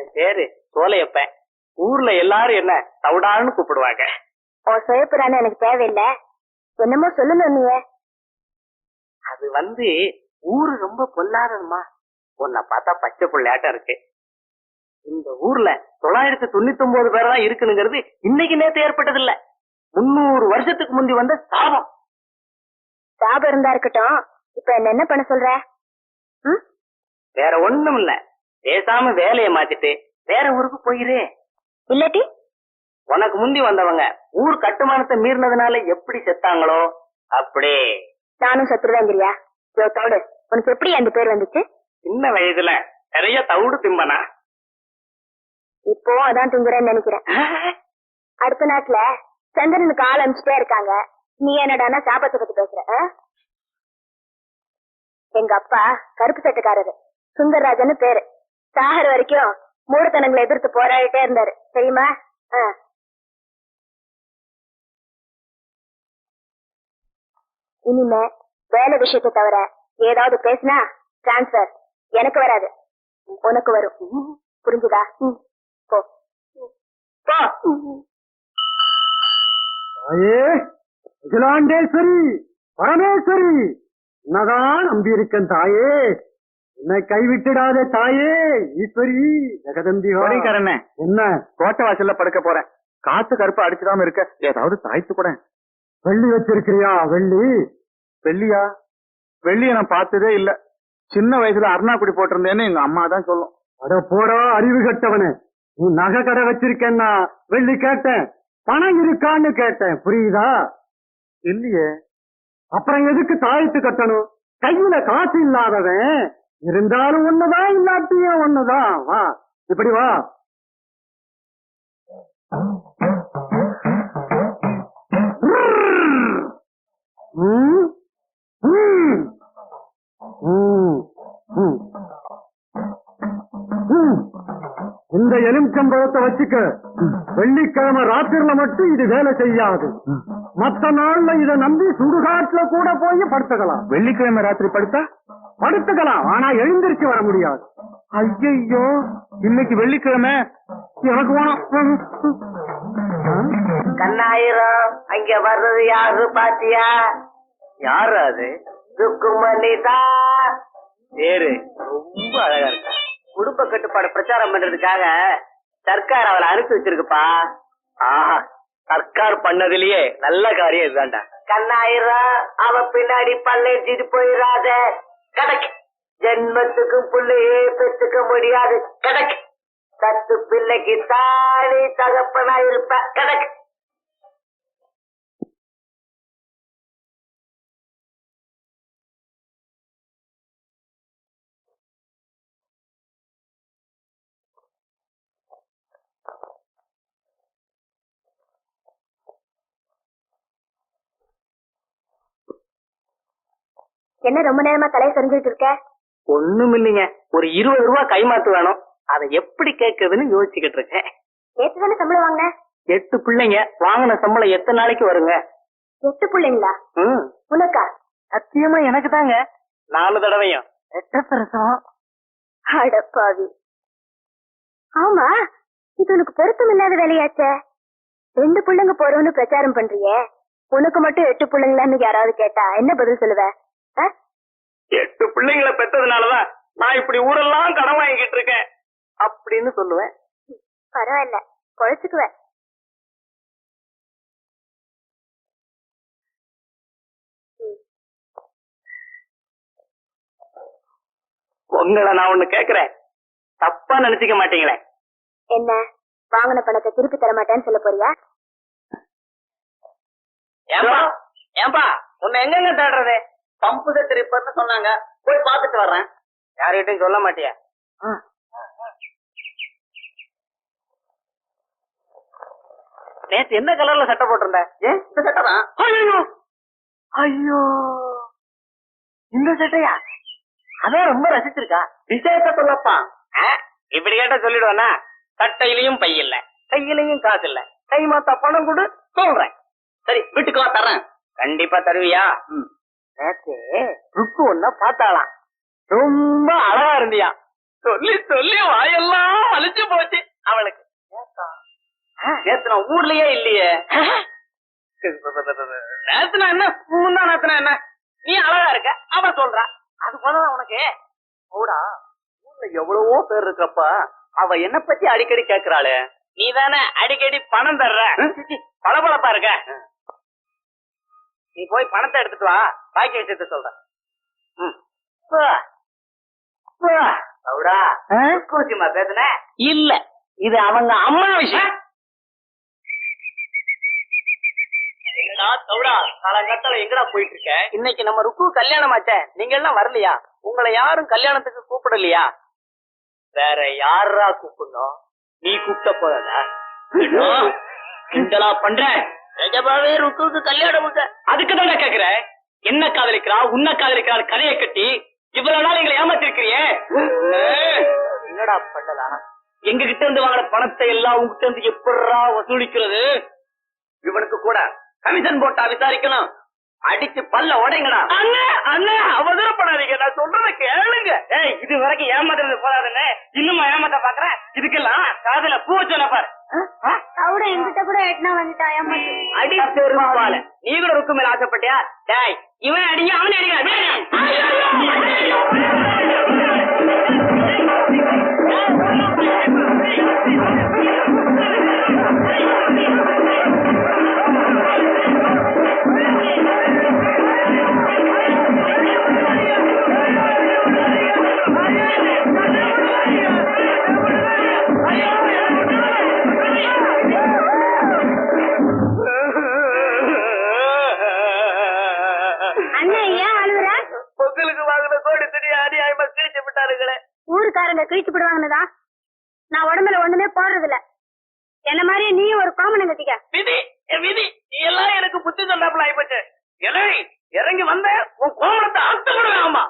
என் பேரு சோலையப்பன். ஊர்ல எல்லாரும் என்ன சவுடான்னு கூப்பிடுவாங்க. உன் சுயப்புறான்னு எனக்கு தேவையில்லை. என்னமோ சொல்லணும் நீ. அது ஊரு ரொம்ப பொல்லாததுமா. உன்னை பார்த்தா பச்சை பிள்ளையாட்டம் இருக்கு. இந்த ஊர்ல 999 பேர் தான் இருக்குனுங்கிறது இன்னைக்கு நேத்து ஏற்பட்டது இல்ல, 300 வருஷத்துக்கு முந்தி வந்த சாபம். சாபம் இருந்தா இருக்கட்டும், இப்ப என்ன பண்ண சொல்ற? வேற ஒண்ணும் இல்ல, பேசாம வேலையை மாத்திட்டு வேற ஊருக்கு போயிரு. இல்லாட்டி உனக்கு முந்தி வந்தவங்க ஊர் கட்டுமானத்தை மீறினதுனால எப்படி செத்தாங்களோ அப்படி நானும் சத்துருவேங்கிறியா? தோடு, உனக்கு எப்படி அந்த பேர் வந்துச்சு? சின்ன வயதுல நிறைய தவிடு திம்பனா. இப்போ அதான் திங்குறேன்னு நினைக்கிறேன். அடுத்த நாட்டுல சந்திரனுக்கு ஆள் அனுப்பிச்சுட்டே இருக்காங்க, நீ என்னடானா சாபத்தை பத்தி பேசுற? எங்க அப்பா கருப்பு சட்டக்காரரு, சுந்தரராஜன்னு பேரு. சாகர் வரைக்கும் மூடத்தனங்களை எதிர்த்து போராடிட்டே இருந்தாரு, தெரியுமா? இனிமே வேலை விஷயத்தை தவிர ஏதாவது பேசினா டிரான்ஸ்பர் எனக்கு வராது, உனக்கு வரும். புரிஞ்சுதா? போ. அகிலாண்டேஸ்வரி பரமேஸ்வரி, என்னதான் நம்பி இருக்கேன் தாயே, என்னை கைவிட்டுடாதே தாயே ஈஸ்வரி ஜெகதம்பிகாரன். என்ன கோட்டை வாசல்ல படுக்க போறேன், காத்து கருப்பு அடிச்சுடாம இருக்க ஏதாவது தாய்த்து கூட. வெள்ளி வச்சிருக்கிறியா? வெள்ளியா? வெள்ளிய நான் பார்த்ததே இல்ல. சின்ன வயசுல அருணாக்குடி போட்டிருந்தேன்னு எங்க அம்மா தான் சொல்லும். அட போடா அறிவு கட்டவனே, நீ நகை கடை வச்சிருக்கேன்னா வெள்ளி கேட்டேன், பணம் இருக்கான்னு கேட்டேன், புரியுதா? இல்லையே. அப்புறம் எதுக்கு தாயத்து கட்டணும்? கையில காசு இல்லாதவன் இருந்தாலும் ஒண்ணுதான், இல்லாட்டியும் ஒண்ணுதான். வா, இப்படி வா. இந்த எலுமிச்சம்பழத்தை வச்சுக்க, வெள்ளிக்கிழமை ராத்திரில மட்டும் இது வேலை செய்யாது, மத்த நாள்ல இதை நம்பி சுடுகாட்டுல கூட போய் படுத்துக்கலாம். வெள்ளிக்கிழமை ராத்திரி படுத்துக்கலாம், ஆனா எழுந்திருச்சு வர முடியாது. ஐயோ, இன்னைக்கு வெள்ளிக்கிழமை எனக்கு வேணும். கண்ணாயிரம் அங்க வர்றது யாரு பாத்தியா? யாரு அது? சுக்குமணிதா. பேரு ரொம்ப அழகா இருக்கா. குடும்ப கட்டுப்பாடு பிரச்சாரம் பண்றதுக்காக சர்க்கார் அவளை அனுப்பி வச்சிருக்குப்பா. ஆஹா, சர்க்கார் பண்ணதுலயே நல்ல காரியம் இதுதான்டா. கண்ணாயிரம் அவ பின்னாடி பல்லேற்றிட்டு போயிடாத, கடக்கு. ஜென்மத்துக்கும் பிள்ளையே பெற்றுக்க முடியாது, கடக்கு. தத்து பிள்ளைக்கு தானே தகப்பனா இருப்ப, கடக்கு. என்ன ரொம்ப நேரமா தலையை சொரிஞ்சிட்டு இருக்க? ஒண்ணும் இல்லைங்க, ஒரு 20 ரூபாய் கைமாத்து வேணும், அதை எப்படி கேட்கறதுன்னு யோசிச்சுக்கிட்டு இருக்கேன். நேற்று தானே சம்பளம் வாங்க? 8 பிள்ளைங்க, வாங்கின சம்பளம் எத்தனை நாளைக்கு வருங்க? 8 பிள்ளைங்களா? உனக்கா? சத்தியமா எனக்கு தாங்க, 4 தடவையும் 8 பிரசவம். அடப்பாவி. ஆமா, இது உனக்கு பொருத்தம் இல்லாத வேலையாச்சே. 2 பிள்ளைங்க போறோம்னு பிரச்சாரம் பண்றியே, உனக்கு மட்டும் 8 பிள்ளைங்களான்னு யாராவது கேட்டா என்ன பதில் சொல்லுவ? 8 பிள்ளைங்களை பெற்றதுனாலதான் நான் இப்படி ஊரெல்லாம் கடன் வாங்கிட்டு இருக்கேன் அப்படின்னு சொல்லுவேன். பரவாயில்ல, குழைச்சுக்குவேன். உங்களை நான் ஒண்ணு கேக்குறேன், தப்பா நினைச்சுக்க மாட்டீங்களே? என்ன, வாங்கின பணத்தை திருப்பி தர மாட்டேன்னு சொல்ல போறியா? ஏன்பா உன்னை எங்கெங்க தேடுறது? பம்பு செட் ரிப்பேர்னு சொன்னாங்க, போய் பாத்துட்டு வர்றேன். யார்கிட்டையும் சொல்ல மாட்டியா? நேத்து என்ன கலர்ல சட்டை போட்டிருந்த? இந்த சட்டை தான். ஐயோ, இந்த சட்டையா? அதான் ரொம்ப ரசிச்சிருக்கா. விசேஷ சொல்லப்பா. இப்படி கேட்ட சொல்லிடுவேன்னா, சட்டையிலையும் பை இல்ல, கையிலையும் காசு இல்ல, கை மாத்தா பணம் கொடு சொல்றேன். சரி, வீட்டுக்கு வா, தரேன். கண்டிப்பா தருவியா? நேத்து ருக்கு ஒன்ன பார்த்தாலாம், ரொம்ப அழகா இருந்தியா. சொல்லி சொல்லி வாயெல்லாம் வலிச்சு போச்சு அவளுக்கு. நேத்து நான் ஊர்லயே இல்லையே. நேத்துனா என்ன, முந்தா நேத்துனா என்ன? நீ அழகா இருக்க அவ சொல்றா. அது போலதான் உனக்கு. கூட ஊர்ல எவ்வளவோ பேர் இருக்கப்ப அவ என்ன பத்தி அடிக்கடி கேக்குறாளே. நீ தானே அடிக்கடி பணம் தர்ற. பளபளப்பா இருக்க. நீ போய் பணத்தை எடுத்துட்டு வா, பாக்கி விஷயத்த சொல்ற. கூச்சிமா பேசுன இல்ல, இது அவங்க அம்மா விஷயம். காலங்கத்தால எங்கடா போயிட்டு இருக்க? இன்னைக்கு நம்ம ருக்கு கல்யாணம் ஆச்சே, நீங்க எல்லாம் வரலையா? உங்களை யாரும் கல்யாணத்துக்கு கூப்பிடலையா? வேற யாரா கூப்பிடணும்? நீ கூப்பிட்ட போதா? கிண்டலா பண்ற? நிஜமாவே ருக்குவுக்கு கல்யாணம் அதுக்குதான் கேக்குற. என்ன காதலிக்கிறா, உன்ன காதலிக்கிறா கதையை கட்டி இவ்வளவு நாள் எங்களை ஏமாத்திருக்கிறியே. என்னடா பண்ணலாம்? எங்க கிட்ட இருந்து வாங்கின பணத்தை எல்லாம் உங்ககிட்ட இருந்து எப்படா வசூலிக்கிறது? இவனுக்கு கூட கமிஷன் போட்டா விசாரிக்கணும். அடிச்சு பல்ல உடைங்கடா. அண்ணன் அவசரப்படாதீங்க, நான் சொல்றத கேளுங்க. இது வரைக்கும் ஏமாத்துறது போதாதுன்னு இன்னுமா ஏமாத்த பாக்குறேன்? இதுக்கெல்லாம் காதுல பூ வச்சோன பாரு. அவட என்கிட்ட கூட எட்னா வந்துட்டா ஏமாத்து. அடி பெருமாள், நீ கூட ருக்கு மேல ஆசைப்பட்டியா? டேய், இவன் அடிங்க அவனே அடிக்கிறான். பொங்கலுக்கு வாங்கின கோடி துணி அநியாயமா கிழிச்சு விட்டாருங்களே. ஊருக்காரங்க கிழிச்சு விடுவாங்கன்னுதா நான் உடம்புல ஒண்ணுமே போடுறது இல்ல. என்ன மாதிரி நீ ஒரு கோமணம் கட்டிக்க. விதி விதி, நீ எல்லாம் எனக்கு புத்தி சொல்லாப்புல ஆயிப்போச்சு. இறங்கி வந்த உன் கோமணத்தை அர்த்தம் கூட ஆமா.